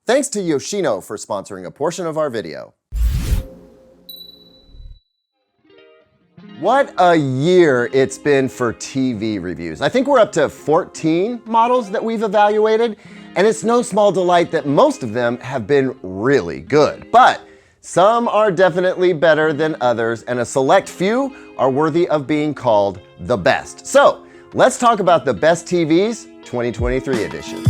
Thanks to Yoshino for sponsoring a portion of our video. What a year it's been for TV reviews. I think we're up to 14 models that we've evaluated, and it's no small delight that most of them have been really good. But some are definitely better than others, and a select few are worthy of being called the best. So let's talk about the best TVs 2023 edition.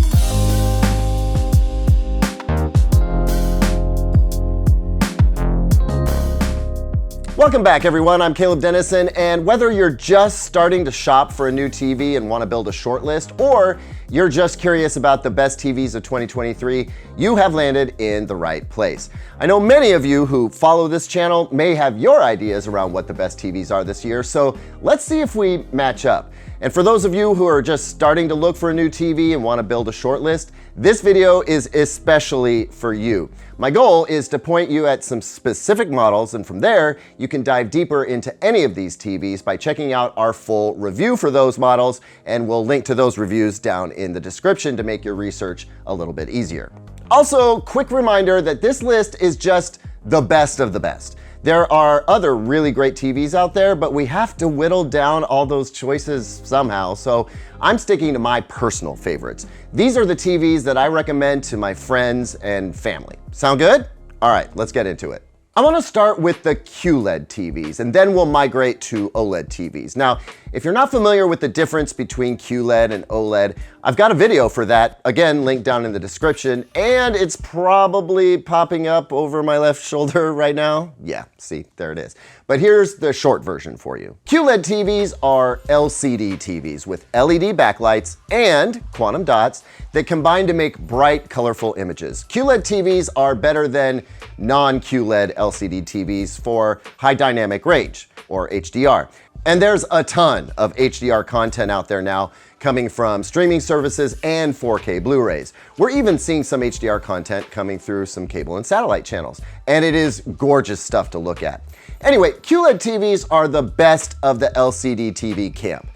Welcome back, everyone. I'm Caleb Dennison, and whether you're just starting to shop for a new TV and want to build a short list, or you're just curious about the best TVs of 2023, you have landed in the right place. I know many of you who follow this channel may have your ideas around what the best TVs are this year, so let's see if we match up. And for those of you who are just starting to look for a new TV and want to build a short list, this video is especially for you. My goal is to point you at some specific models, and from there, you can dive deeper into any of these TVs by checking out our full review for those models, and we'll link to those reviews down in the description to make your research a little bit easier. Also, quick reminder that this list is just the best of the best. There are other really great TVs out there, but we have to whittle down all those choices somehow, so I'm sticking to my personal favorites. These are the TVs that I recommend to my friends and family. Sound good? All right, let's get into it. I want to start with the QLED TVs, and then we'll migrate to OLED TVs. Now, if you're not familiar with the difference between QLED and OLED, I've got a video for that, again, linked down in the description, and it's probably popping up over my left shoulder right now. Yeah, see, there it is. But here's the short version for you. QLED TVs are LCD TVs with LED backlights and quantum dots that combine to make bright, colorful images. QLED TVs are better than non-QLED LCD TVs for high dynamic range, or HDR. And there's a ton of HDR content out there now, coming from streaming services and 4K Blu-rays. We're even seeing some HDR content coming through some cable and satellite channels, and it is gorgeous stuff to look at. Anyway, QLED TVs are the best of the LCD TV camp.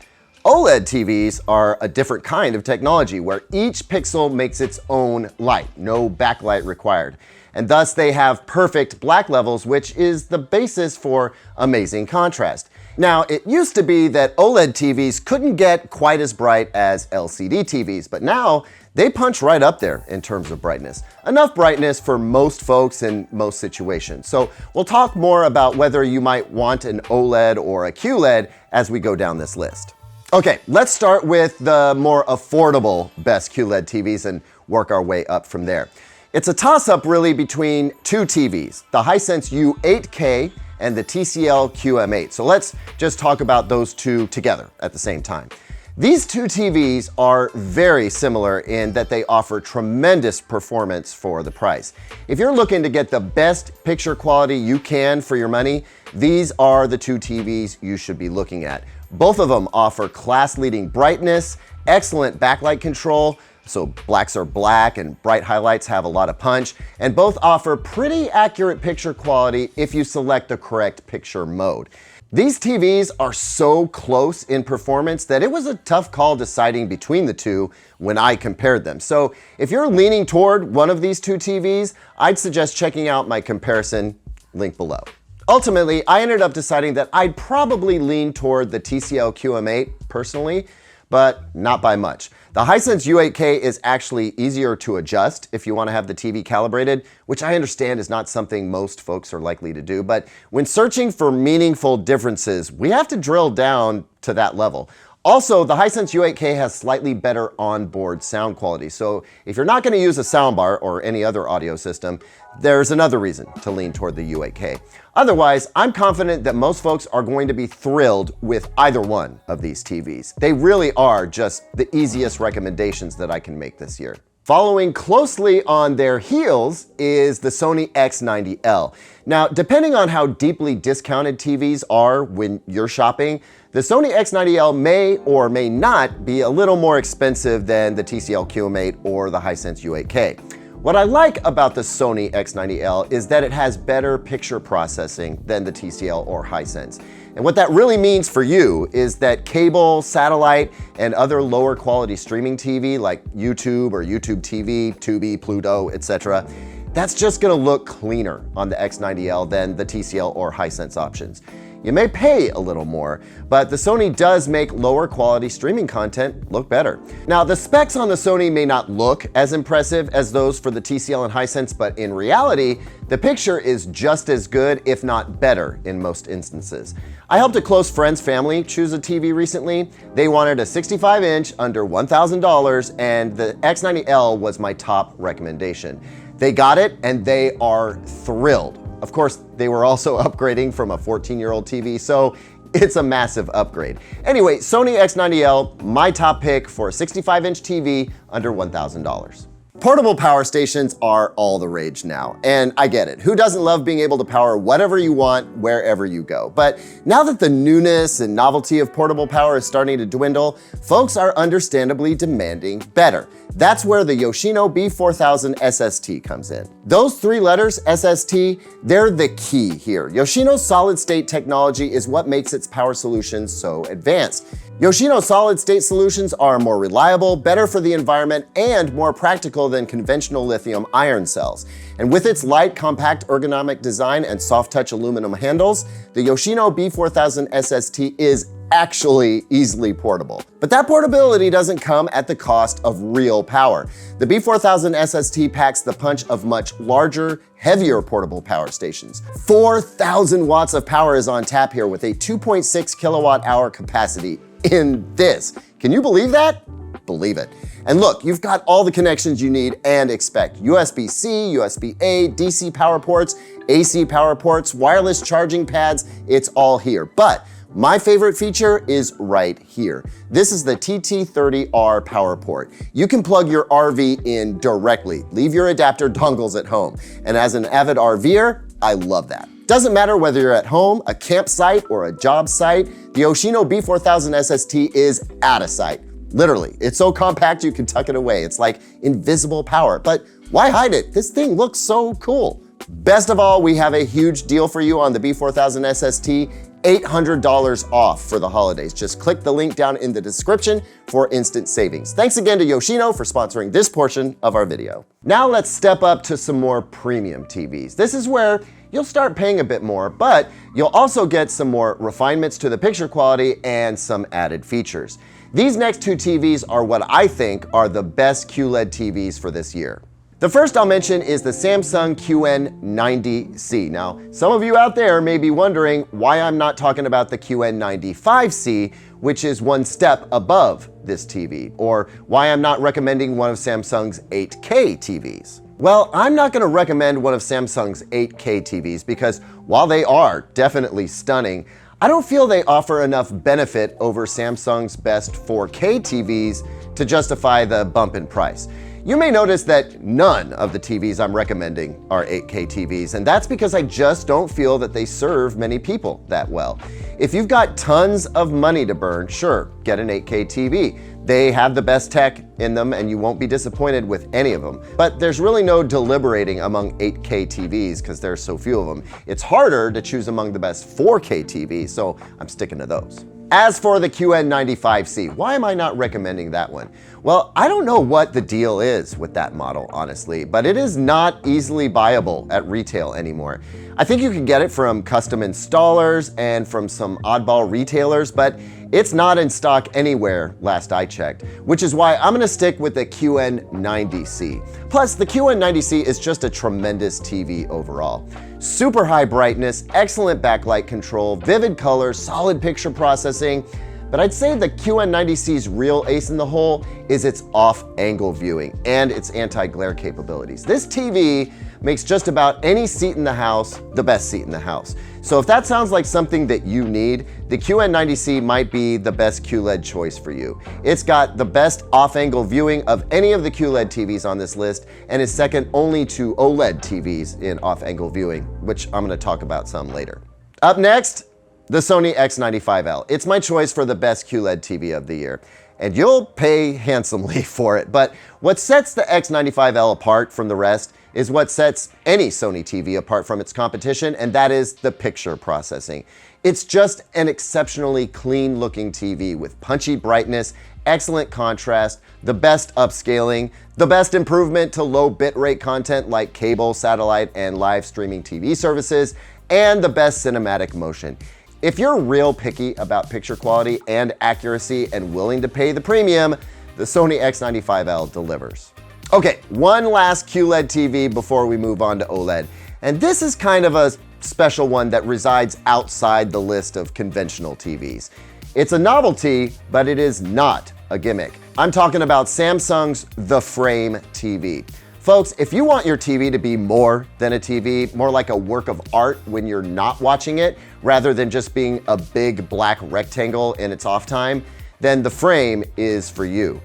OLED TVs are a different kind of technology where each pixel makes its own light, no backlight required. And thus they have perfect black levels, which is the basis for amazing contrast. Now, it used to be that OLED TVs couldn't get quite as bright as LCD TVs, but now they punch right up there in terms of brightness. Enough brightness for most folks in most situations. So we'll talk more about whether you might want an OLED or a QLED as we go down this list. Okay, let's start with the more affordable best QLED TVs and work our way up from there. It's a toss-up really between two TVs, the Hisense U8K and the TCL QM8. So let's just talk about those two together at the same time. These two TVs are very similar in that they offer tremendous performance for the price. If you're looking to get the best picture quality you can for your money, these are the two TVs you should be looking at. Both of them offer class-leading brightness, excellent backlight control, so blacks are black and bright highlights have a lot of punch, and both offer pretty accurate picture quality if you select the correct picture mode. These TVs are so close in performance that it was a tough call deciding between the two when I compared them. So if you're leaning toward one of these two TVs, I'd suggest checking out my comparison link below. Ultimately, I ended up deciding that I'd probably lean toward the TCL QM8 personally, but not by much. The Hisense U8K is actually easier to adjust if you want to have the TV calibrated, which I understand is not something most folks are likely to do, but when searching for meaningful differences, we have to drill down to that level. Also, the Hisense U8K has slightly better onboard sound quality, so if you're not going to use a soundbar or any other audio system, there's another reason to lean toward the U8K. Otherwise, I'm confident that most folks are going to be thrilled with either one of these TVs. They really are just the easiest recommendations that I can make this year. Following closely on their heels is the Sony X90L. Now, depending on how deeply discounted TVs are when you're shopping, the Sony X90L may or may not be a little more expensive than the TCL QM8 or the Hisense U8K. What I like about the Sony X90L is that it has better picture processing than the TCL or Hisense. And what that really means for you is that cable, satellite, and other lower quality streaming TV like YouTube or YouTube TV, Tubi, Pluto, etc., that's just gonna look cleaner on the X90L than the TCL or Hisense options. You may pay a little more, but the Sony does make lower quality streaming content look better. Now, the specs on the Sony may not look as impressive as those for the TCL and Hisense, but in reality, the picture is just as good, if not better, in most instances. I helped a close friend's family choose a TV recently. They wanted a 65-inch under $1,000, and the X90L was my top recommendation. They got it, and they are thrilled. Of course, they were also upgrading from a 14-year-old TV, so it's a massive upgrade. Anyway, Sony X90L, my top pick for a 65-inch TV under $1,000. Portable power stations are all the rage now, and I get it. Who doesn't love being able to power whatever you want, wherever you go? But now that the newness and novelty of portable power is starting to dwindle, folks are understandably demanding better. That's where the Yoshino B4000 SST comes in. Those three letters, SST, they're the key here. Yoshino's solid-state technology is what makes its power solutions so advanced. Yoshino solid-state solutions are more reliable, better for the environment, and more practical than conventional lithium-ion cells. And with its light, compact ergonomic design and soft-touch aluminum handles, the Yoshino B4000 SST is actually easily portable. But that portability doesn't come at the cost of real power. The B4000 SST packs the punch of much larger, heavier portable power stations. 4,000 watts of power is on tap here with a 2.6 kilowatt hour capacity in this. Can you believe that? Believe it. And look, you've got all the connections you need and expect. USB-C, USB-A, DC power ports, AC power ports, wireless charging pads, it's all here. But my favorite feature is right here. This is the TT30R power port. You can plug your RV in directly. Leave your adapter dongles at home. And as an avid RVer, I love that. Doesn't matter whether you're at home, a campsite, or a job site, the Yoshino B4000 SST is out of sight. Literally, it's so compact you can tuck it away. It's like invisible power, but why hide it? This thing looks so cool. Best of all, we have a huge deal for you on the B4000 SST, $800 off for the holidays. Just click the link down in the description for instant savings. Thanks again to Yoshino for sponsoring this portion of our video. Now let's step up to some more premium TVs. This is where you'll start paying a bit more, but you'll also get some more refinements to the picture quality and some added features. These next two TVs are what I think are the best QLED TVs for this year. The first I'll mention is the Samsung QN90C. Now, some of you out there may be wondering why I'm not talking about the QN95C, which is one step above this TV, or why I'm not recommending one of Samsung's 8K TVs. Well, I'm not going to recommend one of Samsung's 8K TVs because while they are definitely stunning, I don't feel they offer enough benefit over Samsung's best 4K TVs to justify the bump in price. You may notice that none of the TVs I'm recommending are 8K TVs, and that's because I just don't feel that they serve many people that well. If you've got tons of money to burn, sure, get an 8K TV. They have the best tech in them and you won't be disappointed with any of them. But there's really no deliberating among 8K TVs because there's so few of them. It's harder to choose among the best 4K TVs, so I'm sticking to those. As for the QN95C, why am I not recommending that one? Well, I don't know what the deal is with that model, honestly, but it is not easily buyable at retail anymore. I think you can get it from custom installers and from some oddball retailers, but it's not in stock anywhere last I checked, which is why I'm gonna stick with the QN90C. Plus, the QN90C is just a tremendous TV overall. Super high brightness, excellent backlight control, vivid colors, solid picture processing, but I'd say the QN90C's real ace in the hole is its off-angle viewing and its anti-glare capabilities. This TV makes just about any seat in the house the best seat in the house. So if that sounds like something that you need, the QN90C might be the best QLED choice for you. It's got the best off-angle viewing of any of the QLED TVs on this list and is second only to OLED TVs in off-angle viewing, which I'm going to talk about some later. Up next, the Sony X95L. It's my choice for the best QLED TV of the year. and you'll pay handsomely for it. But what sets the X95L apart from the rest is what sets any Sony TV apart from its competition, and that is the picture processing. It's just an exceptionally clean looking TV with punchy brightness, excellent contrast, the best upscaling, the best improvement to low bitrate content like cable, satellite, and live streaming TV services, and the best cinematic motion. If you're real picky about picture quality and accuracy and willing to pay the premium, the Sony X95L delivers. Okay, one last QLED TV before we move on to OLED. And this is kind of a special one that resides outside the list of conventional TVs. It's a novelty, but it is not a gimmick. I'm talking about Samsung's The Frame TV. Folks, if you want your TV to be more than a TV, more like a work of art when you're not watching it, rather than just being a big black rectangle in its off time, then The Frame is for you.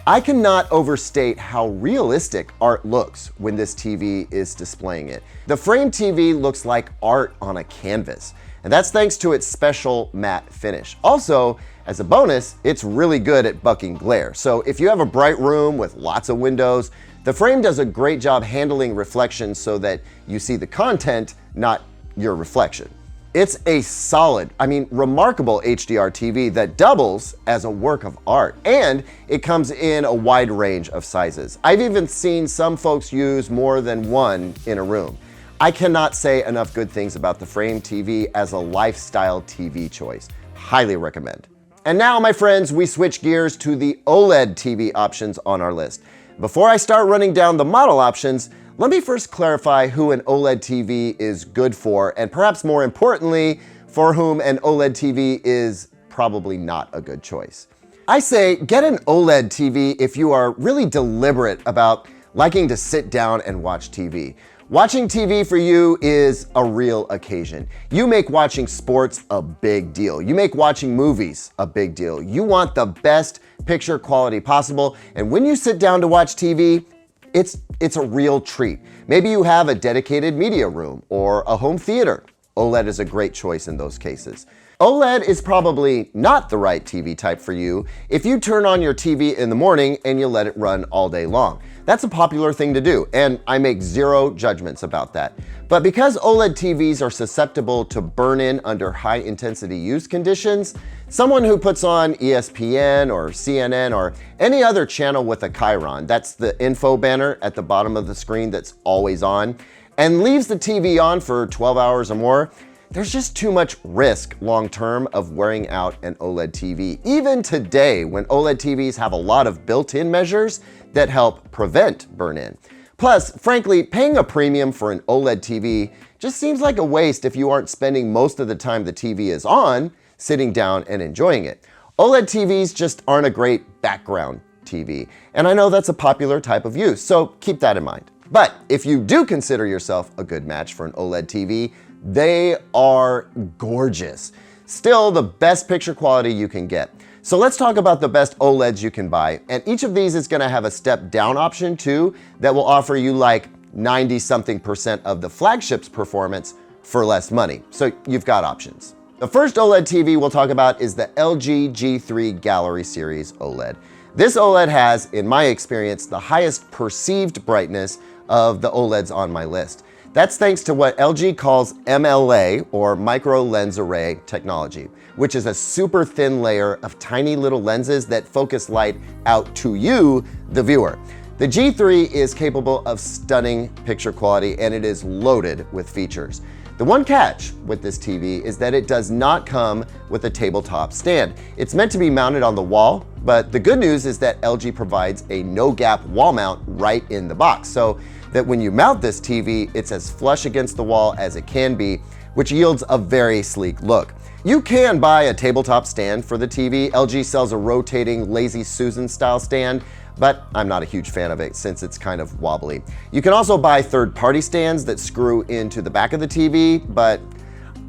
I cannot overstate how realistic art looks when this TV is displaying it. The Frame TV looks like art on a canvas, and that's thanks to its special matte finish. Also, as a bonus, it's really good at bucking glare. So if you have a bright room with lots of windows, the Frame does a great job handling reflections so that you see the content, not your reflection. It's a solid, remarkable HDR TV that doubles as a work of art, and it comes in a wide range of sizes. I've even seen some folks use more than one in a room. I cannot say enough good things about the Frame TV as a lifestyle TV choice. Highly recommend. And now, my friends, we switch gears to the OLED TV options on our list. Before I start running down the model options, let me first clarify who an OLED TV is good for, and perhaps more importantly, for whom an OLED TV is probably not a good choice. I say get an OLED TV if you are really deliberate about liking to sit down and watch TV. Watching TV for you is a real occasion. You make watching sports a big deal. You make watching movies a big deal. You want the best picture quality possible, and when you sit down to watch TV, it's a real treat. Maybe you have a dedicated media room or a home theater. OLED is a great choice in those cases. OLED is probably not the right TV type for you if you turn on your TV in the morning and you let it run all day long. That's a popular thing to do, and I make zero judgments about that. But because OLED TVs are susceptible to burn-in under high-intensity use conditions, someone who puts on ESPN or CNN or any other channel with a chyron, that's the info banner at the bottom of the screen that's always on, and leaves the TV on for 12 hours or more, there's just too much risk long-term of wearing out an OLED TV, even today when OLED TVs have a lot of built-in measures that help prevent burn-in. Plus, frankly, paying a premium for an OLED TV just seems like a waste if you aren't spending most of the time the TV is on sitting down and enjoying it. OLED TVs just aren't a great background TV, and I know that's a popular type of use, so keep that in mind. But if you do consider yourself a good match for an OLED TV, they are gorgeous. Still the best picture quality you can get. So let's talk about the best OLEDs you can buy, and each of these is gonna have a step down option too that will offer you like 90-something% of the flagship's performance for less money. So you've got options. The first OLED TV we'll talk about is the LG G3 Gallery Series OLED. This OLED has, in my experience, the highest perceived brightness of the OLEDs on my list. That's thanks to what LG calls MLA, or micro lens array technology, which is a super thin layer of tiny little lenses that focus light out to you, the viewer. The G3 is capable of stunning picture quality, and it is loaded with features. The one catch with this TV is that it does not come with a tabletop stand. It's meant to be mounted on the wall, but the good news is that LG provides a no-gap wall mount right in the box, so that when you mount this TV, it's as flush against the wall as it can be, which yields a very sleek look. You can buy a tabletop stand for the TV. LG sells a rotating Lazy Susan style stand, but I'm not a huge fan of it since it's kind of wobbly. You can also buy third-party stands that screw into the back of the TV, but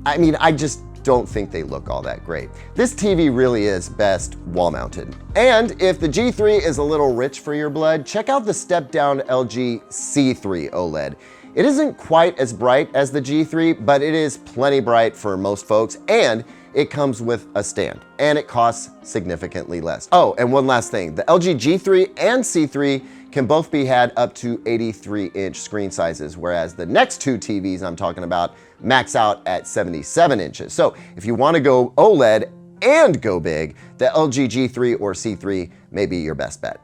I just don't think they look all that great. This TV really is best wall-mounted. And if the G3 is a little rich for your blood, check out the step-down LG C3 OLED. It isn't quite as bright as the G3, but it is plenty bright for most folks, and it comes with a stand, and it costs significantly less. Oh, and one last thing, the LG G3 and C3 can both be had up to 83-inch screen sizes, whereas the next two TVs I'm talking about max out at 77 inches. So if you want to go OLED and go big, the LG G3 or C3 may be your best bet.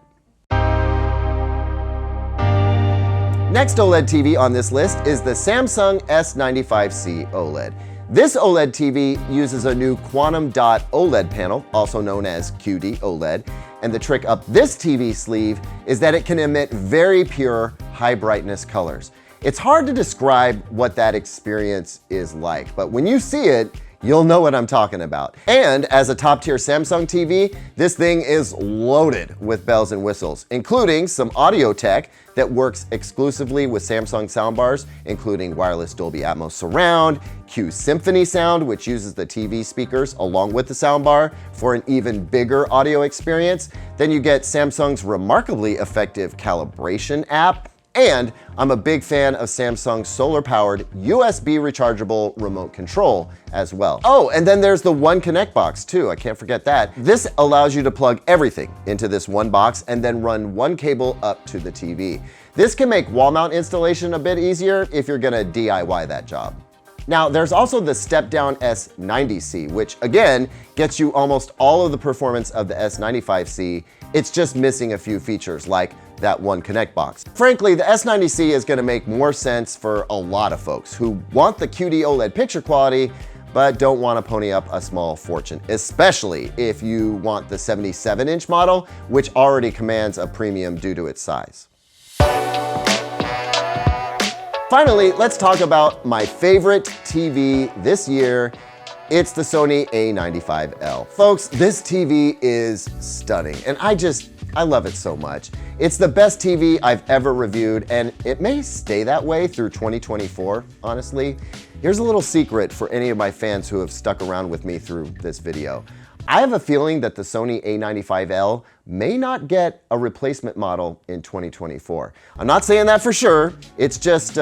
Next OLED TV on this list is the Samsung S95C OLED. This OLED TV uses a new quantum dot OLED panel, also known as QD OLED, and the trick up this TV sleeve is that it can emit very pure, high brightness colors. It's hard to describe what that experience is like, but when you see it, you'll know what I'm talking about. And as a top-tier Samsung TV, this thing is loaded with bells and whistles, including some audio tech that works exclusively with Samsung soundbars, including wireless Dolby Atmos surround, Q Symphony sound, which uses the TV speakers along with the soundbar for an even bigger audio experience. Then you get Samsung's remarkably effective calibration app, and I'm a big fan of Samsung's solar-powered USB rechargeable remote control as well. Oh, and then there's the One Connect box too, I can't forget that. This allows you to plug everything into this one box and then run one cable up to the TV. This can make wall mount installation a bit easier if you're gonna DIY that job. Now, there's also the step-down S90C, which again, gets you almost all of the performance of the S95C. It's just missing a few features like that One Connect box. Frankly, the S90C is gonna make more sense for a lot of folks who want the QD OLED picture quality, but don't wanna pony up a small fortune, especially if you want the 77-inch model, which already commands a premium due to its size. Finally, let's talk about my favorite TV this year. It's the Sony A95L. Folks, this TV is stunning, and I love it so much. It's the best TV I've ever reviewed, and it may stay that way through 2024, honestly. Here's a little secret for any of my fans who have stuck around with me through this video. I have a feeling that the Sony A95L may not get a replacement model in 2024. I'm not saying that for sure, it's just,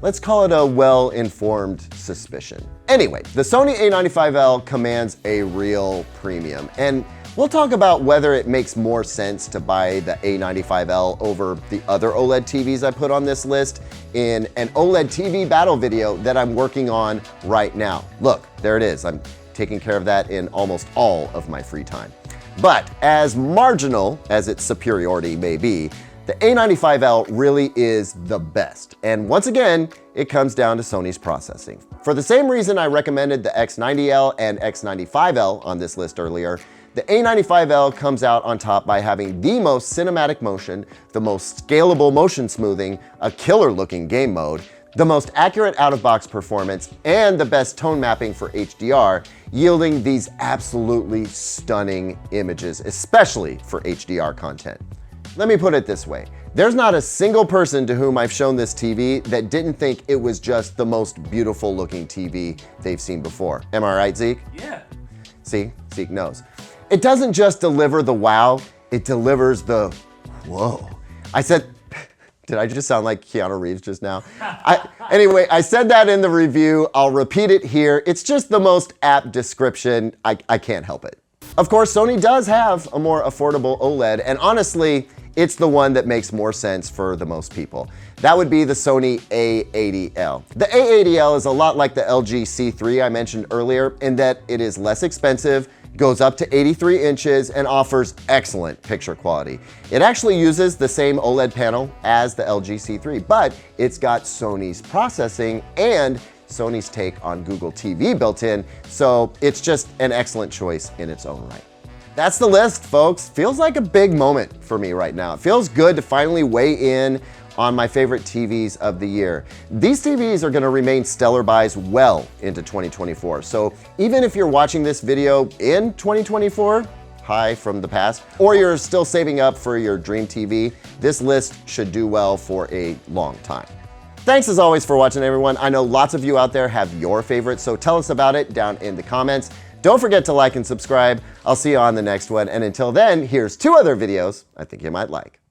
let's call it a well-informed suspicion. Anyway, the Sony A95L commands a real premium, and we'll talk about whether it makes more sense to buy the A95L over the other OLED TVs I put on this list in an OLED TV battle video that I'm working on right now. Look, there it is. I'm taking care of that in almost all of my free time. But as marginal as its superiority may be, the A95L really is the best. And once again, it comes down to Sony's processing. For the same reason I recommended the X90L and X95L on this list earlier, the A95L comes out on top by having the most cinematic motion, the most scalable motion smoothing, a killer looking game mode, the most accurate out-of-box performance, and the best tone mapping for HDR, yielding these absolutely stunning images, especially for HDR content. Let me put it this way. There's not a single person to whom I've shown this TV that didn't think it was just the most beautiful looking TV they've seen before. Am I right, Zeke? Yeah. See, Zeke knows. It doesn't just deliver the wow, it delivers the whoa. Did I just sound like Keanu Reeves just now? Anyway, I said that in the review. I'll repeat it here. It's just the most apt description. I can't help it. Of course, Sony does have a more affordable OLED, and honestly, it's the one that makes more sense for the most people. That would be the Sony A80L. The A80L is a lot like the LG C3 I mentioned earlier in that it is less expensive, goes up to 83 inches, and offers excellent picture quality. It actually uses the same OLED panel as the LG C3, but it's got Sony's processing and Sony's take on Google TV built in, so it's just an excellent choice in its own right. That's the list, folks. Feels like a big moment for me right now. It feels good to finally weigh in on my favorite TVs of the year. These TVs are gonna remain stellar buys well into 2024. So even if you're watching this video in 2024, hi from the past, or you're still saving up for your dream TV, this list should do well for a long time. Thanks as always for watching, everyone. I know lots of you out there have your favorites, so tell us about it down in the comments. Don't forget to like and subscribe. I'll see you on the next one. And until then, here's 2 other videos I think you might like.